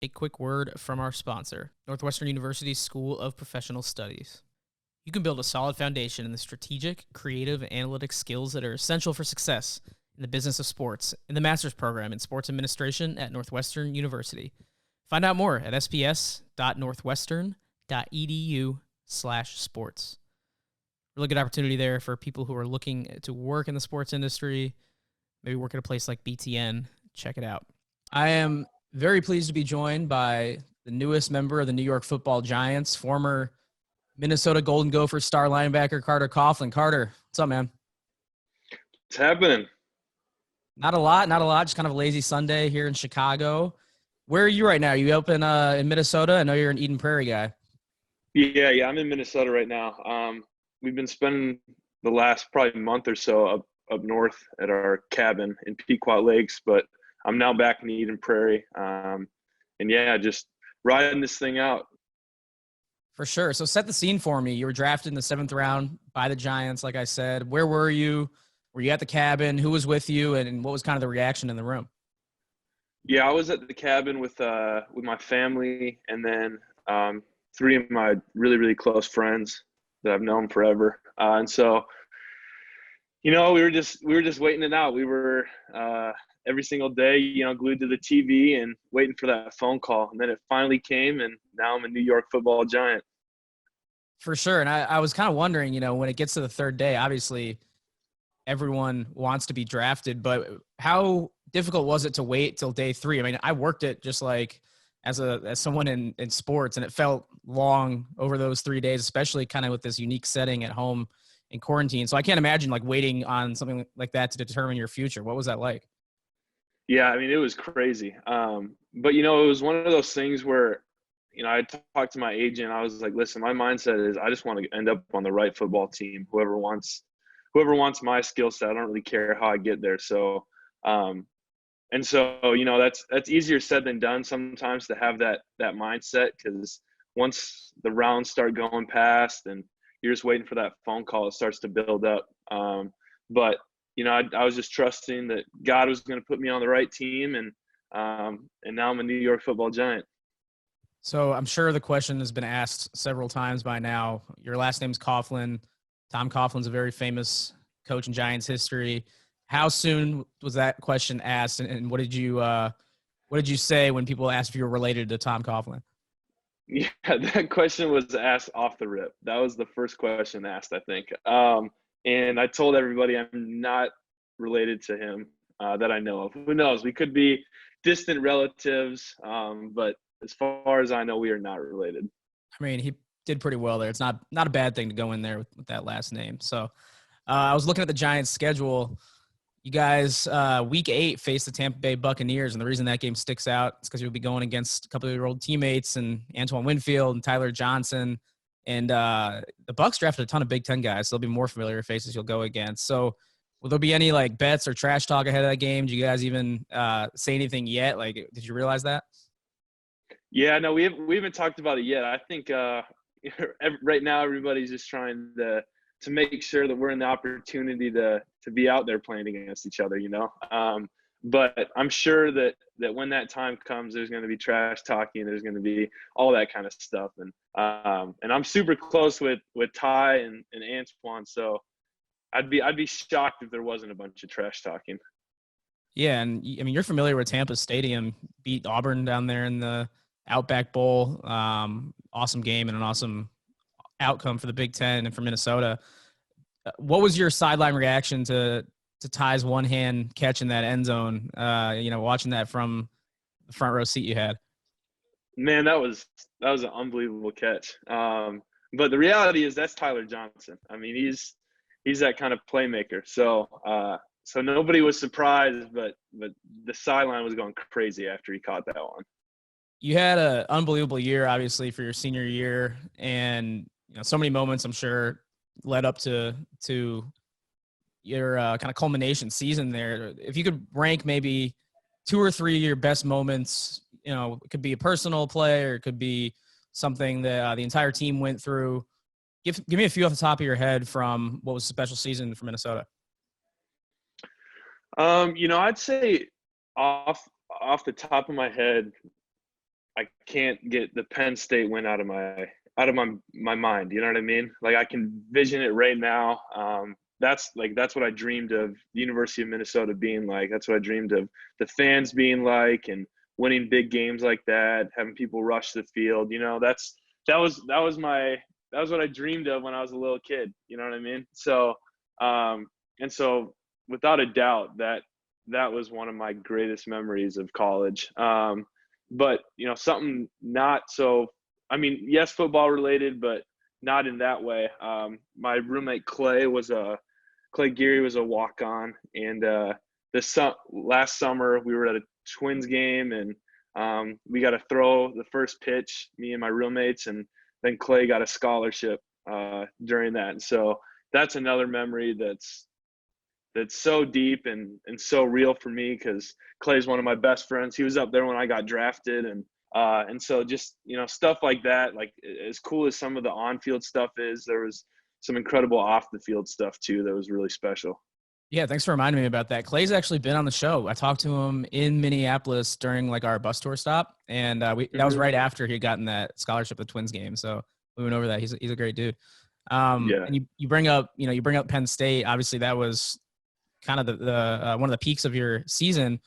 A quick word from our sponsor, Northwestern University's School of Professional Studies. You can build a solid foundation in the strategic, creative, and analytic skills that are essential for success in the business of sports in the master's program in sports administration at Northwestern University. Find out more at sps.northwestern.edu/sports. Really good opportunity there for people who are looking to work in the sports industry, maybe work at a place like BTN. Check it out. I am very pleased to be joined by the newest member of the New York Football Giants, former Minnesota Golden Gophers star linebacker Carter Coughlin. Carter, what's up, man? What's happening? Not a lot. Just kind of a lazy Sunday here in Chicago. Where are you right now? Are you up in Minnesota? I know you're an Eden Prairie guy. Yeah, I'm in Minnesota right now. We've been spending the last probably month or so up north at our cabin in Pequot Lakes, but I'm now back in Eden Prairie. And yeah, just riding this thing out. For sure. So set the scene for me. You were drafted in the 7th round by the Giants, like I said. Where were you? Were you at the cabin? Who was with you? And what was kind of the reaction in the room? Yeah, I was at the cabin with my family, and then three of my really, really close friends that I've known forever. And so, we were just waiting it out. We were every single day, glued to the TV and waiting for that phone call. And then it finally came, and now I'm a New York Football Giant. For sure. And I was kind of wondering, when it gets to the third day, obviously everyone wants to be drafted, but how difficult was it to wait till day 3? I mean, I worked it just like as someone in sports, and it felt long over those 3 days, especially kind of with this unique setting at home in quarantine. So I can't imagine like waiting on something like that to determine your future. What was that like? Yeah, I mean, it was crazy. But it was one of those things where, I talked to my agent. I was like, listen, my mindset is I just want to end up on the right football team. Whoever wants my skill set, I don't really care how I get there. So, and so, that's easier said than done sometimes to have that mindset, because once the rounds start going past and you're just waiting for that phone call, it starts to build up. But I was just trusting that God was going to put me on the right team, and now I'm a New York Football Giant. So I'm sure the question has been asked several times by now. Your last name's Coughlin. Tom Coughlin's a very famous coach in Giants history. How soon was that question asked, and what did you say when people asked if you were related to Tom Coughlin? Yeah, that question was asked off the rip. That was the first question asked, I think. And I told everybody I'm not related to him that I know of. Who knows? We could be distant relatives, but as far as I know, we are not related. I mean, he did pretty well there. It's not a bad thing to go in there with that last name. So I was looking at the Giants' schedule. You guys, week 8, faced the Tampa Bay Buccaneers, and the reason that game sticks out is because you'll be going against a couple of your old teammates and Antoine Winfield and Tyler Johnson. And the Bucs drafted a ton of Big Ten guys, so they'll be more familiar faces you'll go against. So will there be any like bets or trash talk ahead of that game? Do you guys even say anything yet? Like, did you realize that? Yeah, no, we haven't talked about it yet. I think right now everybody's just trying to make sure that we're in the opportunity to be out there playing against each other, But I'm sure that when that time comes, there's going to be trash talking. There's going to be all that kind of stuff. And I'm super close with Ty and Antoine. So I'd be shocked if there wasn't a bunch of trash talking. Yeah, and I mean, you're familiar with Tampa Stadium. Beat Auburn down there in the Outback Bowl. Awesome game and an awesome outcome for the Big Ten and for Minnesota. What was your sideline reaction to Ty's one-hand catch in that end zone? Watching that from the front row seat you had. Man, that was an unbelievable catch. But the reality is that's Tyler Johnson. I mean, he's that kind of playmaker. So nobody was surprised, but the sideline was going crazy after he caught that one. You had an unbelievable year, obviously, for your senior year, and so many moments, I'm sure, led up to your kind of culmination season there. If you could rank maybe 2 or 3 of your best moments, it could be a personal play or it could be something that the entire team went through. Give me a few off the top of your head from what was a special season for Minnesota. I'd say off the top of my head, I can't get the Penn State win out of my mind. You know what I mean? Like I can vision it right now. That's what I dreamed of the University of Minnesota being like. That's what I dreamed of the fans being like, and winning big games like that, having people rush the field. You know, that was what I dreamed of when I was a little kid. You know what I mean? So, and so without a doubt, that was one of my greatest memories of college. But you know, something not so. I mean, yes, football related, but not in that way. My roommate Clay Geary was a walk on, and last summer we were at a Twins game, and we got to throw the first pitch, me and my roommates, and then Clay got a scholarship during that. And so that's another memory that's so deep and so real for me, because Clay's one of my best friends. He was up there when I got drafted, and so just, you know, stuff like that. Like as cool as some of the on-field stuff is, there was some incredible off-the-field stuff too that was really special. Yeah, thanks for reminding me about that. Clay's actually been on the show. I talked to him in Minneapolis during like our bus tour stop, and that was right after he had gotten that scholarship at the Twins game. So we went over that. He's a great dude. Yeah. And you bring up Penn State. Obviously, that was kind of the one of the peaks of your season.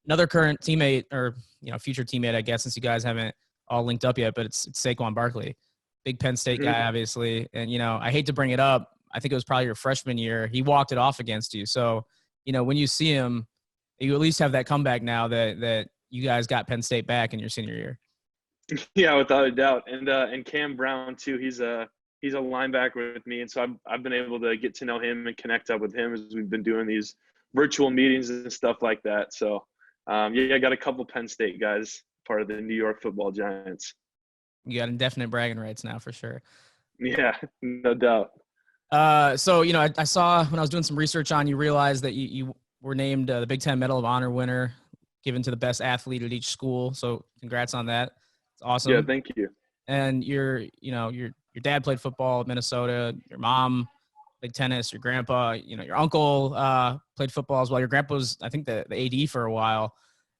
Another current teammate, or future teammate, I guess, since you guys haven't all linked up yet, but it's Saquon Barkley, big Penn State guy, obviously. And I hate to bring it up, I think it was probably your freshman year. He walked it off against you. So when you see him, you at least have that comeback now that you guys got Penn State back in your senior year. Yeah, without a doubt. And Cam Brown too. He's a linebacker with me, and so I've been able to get to know him and connect up with him as we've been doing these virtual meetings and stuff like that. So I got a couple Penn State guys part of the New York Football Giants. You got indefinite bragging rights now for sure. Yeah, no doubt. So I saw when I was doing some research on you, realized that you were named the Big Ten Medal of Honor winner, given to the best athlete at each school. So congrats on that. It's awesome. Yeah, thank you. And your dad played football at Minnesota. Your mom played tennis. Your grandpa, your uncle played football as well. Your grandpa was, I think, the AD for a while.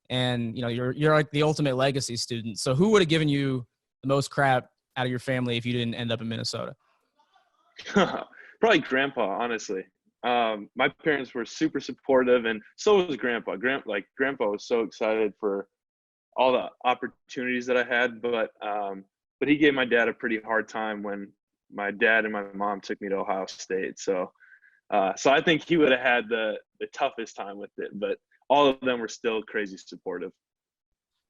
And you're like the ultimate legacy student. So who would have given you the most crap out of your family if you didn't end up in Minnesota? Probably grandpa, honestly. My parents were super supportive, and so was grandpa. Grandpa was so excited for all the opportunities that I had, but he gave my dad a pretty hard time when my dad and my mom took me to Ohio State. So I think he would have had the toughest time with it, but all of them were still crazy supportive.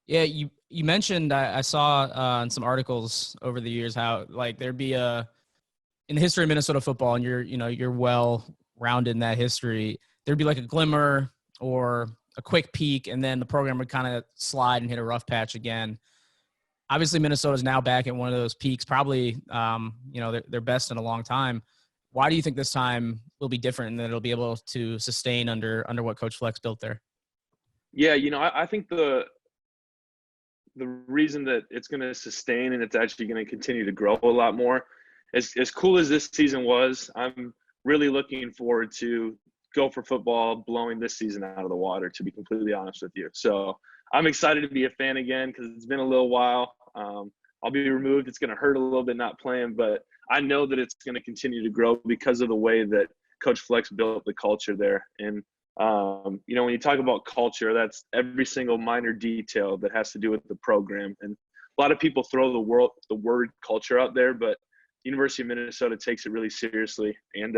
Yeah, you mentioned, I saw in some articles over the years how like there'd be in the history of Minnesota football, and you're well rounded in that history, there'd be like a glimmer or a quick peak, and then the program would kind of slide and hit a rough patch again. Obviously, Minnesota's now back at one of those peaks, probably their best in a long time. Why do you think this time will be different and that it'll be able to sustain under what Coach Fleck's built there? Yeah, I think the reason that it's going to sustain and it's actually going to continue to grow a lot more, as cool as this season was, I'm really looking forward to Gopher football blowing this season out of the water, to be completely honest with you. So I'm excited to be a fan again, because it's been a little while. I'll be removed. It's going to hurt a little bit not playing, but I know that it's going to continue to grow because of the way that Coach Fleck's built the culture there. And, when you talk about culture, that's every single minor detail that has to do with the program. And a lot of people throw the word culture out there, but University of Minnesota takes it really seriously. And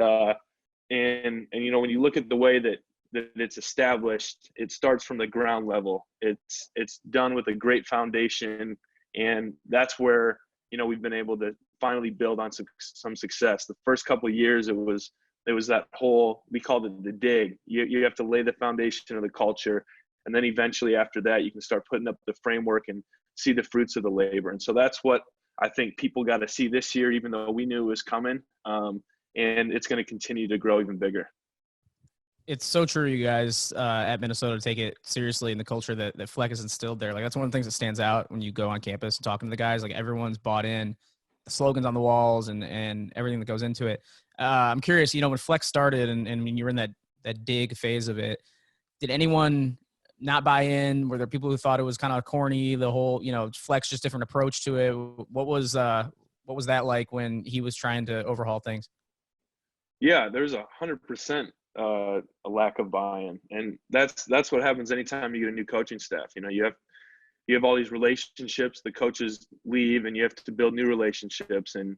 when you look at the way that it's established, it starts from the ground level. It's done with a great foundation, and that's where we've been able to finally build on some success. The first couple of years, it was that whole, we called it the dig. You have to lay the foundation of the culture, and then eventually after that, you can start putting up the framework and see the fruits of the labor. And so that's what I think people got to see this year, even though we knew it was coming. And it's going to continue to grow even bigger. It's so true, you guys at Minnesota take it seriously, in the culture that Fleck has instilled there. Like, that's one of the things that stands out when you go on campus and talking to the guys. Like, everyone's bought in, the slogans on the walls and everything that goes into it. I'm curious, when Fleck started and when you were in that dig phase of it, did anyone not buy in? Were there people who thought it was kind of corny, the whole, Fleck's just different approach to it? What was that like when he was trying to overhaul things? Yeah, there's 100% a lack of buy-in, and that's what happens anytime you get a new coaching staff. You have all these relationships. The coaches leave, and you have to build new relationships. And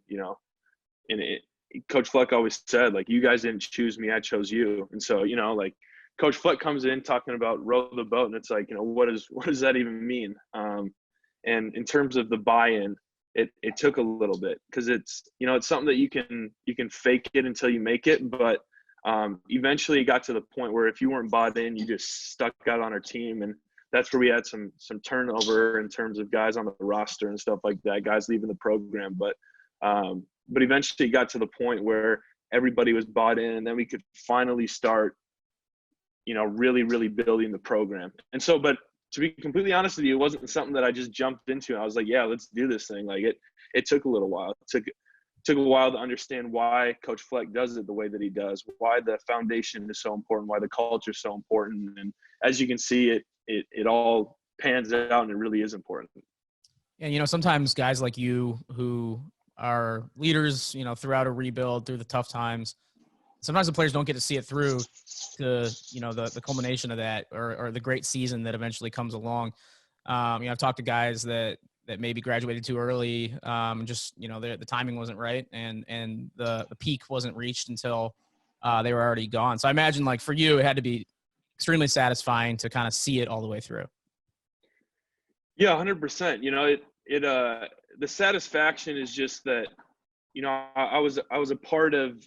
Coach Fleck always said, like, you guys didn't choose me, I chose you. And so like Coach Fleck comes in talking about row the boat, and it's like, what does that even mean? And in terms of the buy-in, it took a little bit, because it's something that you can fake it until you make it, but eventually it got to the point where if you weren't bought in, you just stuck out on our team. And that's where we had some turnover in terms of guys on the roster and stuff like that, guys leaving the program. But eventually it got to the point where everybody was bought in, and then we could finally start, really, really building the program. And so, but to be completely honest with you, it wasn't something that I just jumped into. I was like, yeah, let's do this thing. Like it took a little while. It took a while to understand why Coach Fleck does it the way that he does, why the foundation is so important, why the culture is so important. And as you can see, it all pans out, and it really is important. And, sometimes guys like you who are leaders, throughout a rebuild, through the tough times, sometimes the players don't get to see it through to, the culmination of that, or the great season that eventually comes along. I've talked to guys that maybe graduated too early, just, the timing wasn't right, and the peak wasn't reached until they were already gone. So I imagine, like, for you, it had to be extremely satisfying to kind of see it all the way through. Yeah, 100%. The satisfaction is just that, I was a part of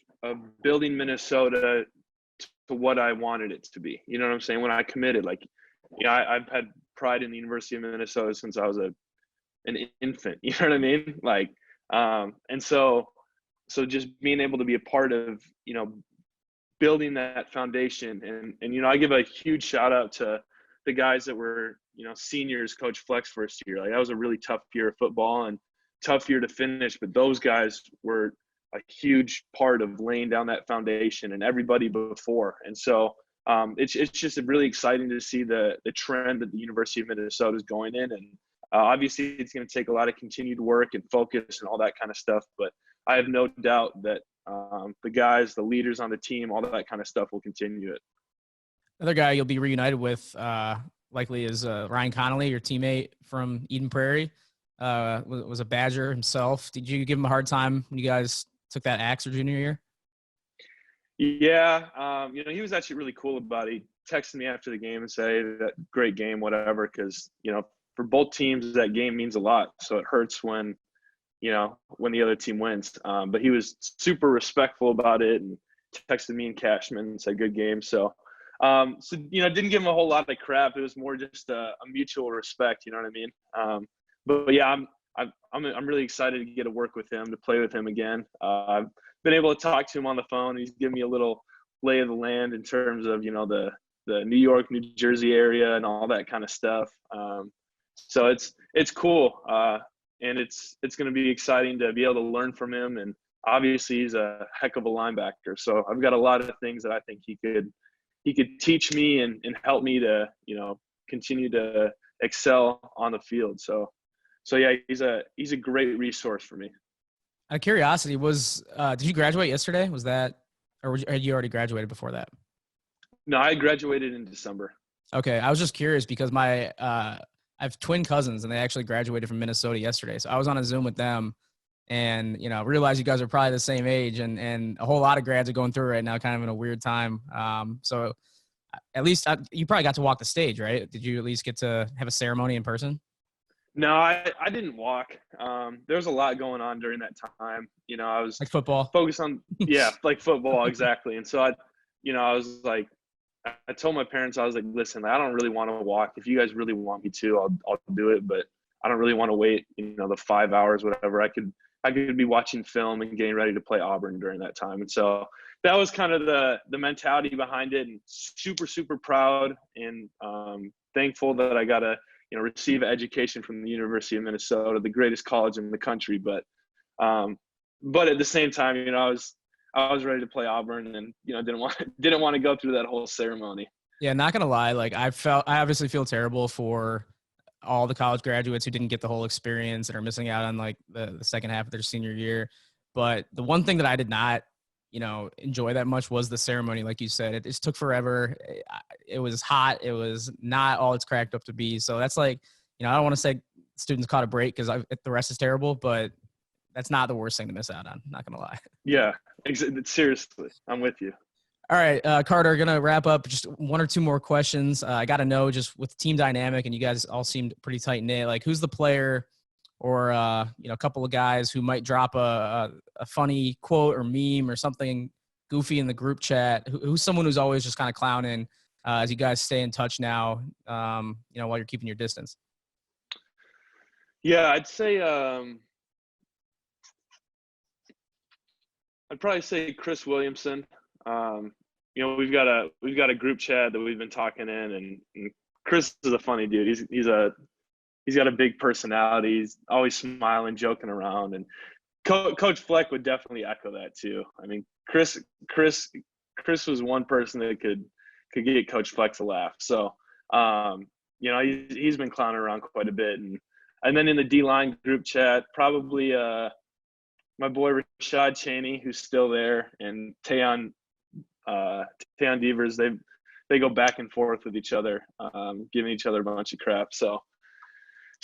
building Minnesota to what I wanted it to be. You know what I'm saying? When I committed, like, I've had pride in the University of Minnesota since I was an infant. You know what I mean? Like, and so just being able to be a part of, building that foundation. And I give a huge shout out to the guys that were, seniors, Coach Fleck's first year. Like, that was a really tough year of football and tough year to finish, but those guys were a huge part of laying down that foundation, and everybody before. And so it's just really exciting to see the trend that the University of Minnesota is going in. And obviously it's going to take a lot of continued work and focus and all that kind of stuff, but I have no doubt that the guys, the leaders on the team, all that kind of stuff will continue it. Another guy you'll be reunited with likely is Ryan Connolly, your teammate from Eden Prairie. Was a Badger himself. Did you give him a hard time when you guys took that axe your junior year? Yeah, he was actually really cool about it. He texted me after the game and said, that great game, whatever, because, for both teams, that game means a lot. So it hurts when the other team wins. But he was super respectful about it and texted me and Cashman and said, good game. So, didn't give him a whole lot of crap. It was more just a mutual respect. You know what I mean? But yeah, I'm really excited to get to work with him, to play with him again. I've been able to talk to him on the phone. He's given me a little lay of the land in terms of, the New York, New Jersey area and all that kind of stuff. So it's cool. And it's going to be exciting to be able to learn from him. And obviously he's a heck of a linebacker. So I've got a lot of things that I think he could teach me and help me to, continue to excel on the field. So yeah, he's a great resource for me. Out of curiosity, did you graduate yesterday? Was that, or had you already graduated before that? No, I graduated in December. Okay, I was just curious because I have twin cousins and they actually graduated from Minnesota yesterday. So I was on a Zoom with them, and realized you guys are probably the same age, and a whole lot of grads are going through right now, kind of in a weird time. So at least you probably got to walk the stage, right? Did you at least get to have a ceremony in person? No, I didn't walk. There was a lot going on during that time. I was like football, focused on, yeah, like football, exactly. And so I was like, I told my parents, I was like, listen, I don't really want to walk. If you guys really want me to, I'll do it, but I don't really want to wait, the 5 hours, whatever. I could be watching film and getting ready to play Auburn during that time. And so that was kind of the mentality behind it, and super, super proud and thankful that I got to, receive education from the University of Minnesota, the greatest college in the country. But at the same time, I was ready to play Auburn, and didn't want to go through that whole ceremony. Yeah, not gonna lie. Like I obviously feel terrible for all the college graduates who didn't get the whole experience and are missing out on like the second half of their senior year. But the one thing that I did not, enjoy that much was the ceremony. Like you said, it just took forever. It was hot. It was not all it's cracked up to be. So that's like, I don't want to say students caught a break because the rest is terrible, but that's not the worst thing to miss out on. Not gonna lie. Yeah, seriously, I'm with you. All right, Carter, going to wrap up just one or two more questions. I got to know, just with team dynamic, and you guys all seemed pretty tight knit, like who's the player or, a couple of guys who might drop a funny quote or meme or something goofy in the group chat? Who's someone who's always just kind of clowning as you guys stay in touch now, while you're keeping your distance? Yeah, I'd say I'd probably say Chris Williamson. We've got a group chat that we've been talking in, and Chris is a funny dude. He's got a big personality. He's always smiling, joking around, and Coach Fleck would definitely echo that too. I mean, Chris was one person that could get Coach Fleck to laugh. So, he's been clowning around quite a bit, and then in the D-line group chat, probably my boy Rashad Cheney, who's still there, and Tayon Devers. They go back and forth with each other, giving each other a bunch of crap. So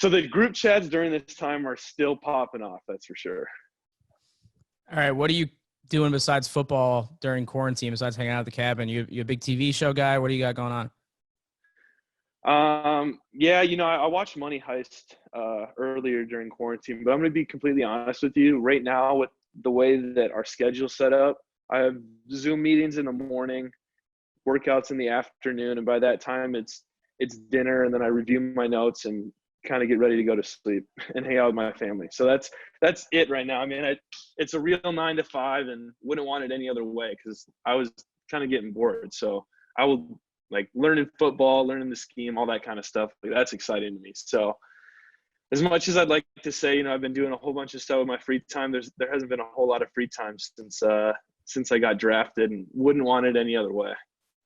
the group chats during this time are still popping off. That's for sure. All right, what are you doing besides football during quarantine? Besides hanging out at the cabin, you a big TV show guy? What do you got going on? I watched Money Heist earlier during quarantine, but I'm going to be completely honest with you. Right now, with the way that our schedule's set up, I have Zoom meetings in the morning, workouts in the afternoon, and by that time it's dinner, and then I review my notes and kind of get ready to go to sleep and hang out with my family. So that's it right now. I mean, it's a real 9 to 5, and wouldn't want it any other way because I was kind of getting bored. So I will like learning football, learning the scheme, all that kind of stuff. Like, that's exciting to me. So as much as I'd like to say, I've been doing a whole bunch of stuff with my free time, there hasn't been a whole lot of free time since I got drafted, and wouldn't want it any other way.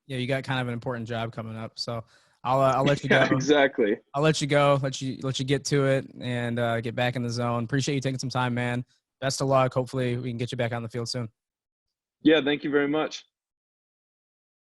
Yeah, you got kind of an important job coming up, so I'll let you go. Yeah, exactly. I'll let you go. Let you get to it and get back in the zone. Appreciate you taking some time, man. Best of luck. Hopefully, we can get you back on the field soon. Yeah, thank you very much.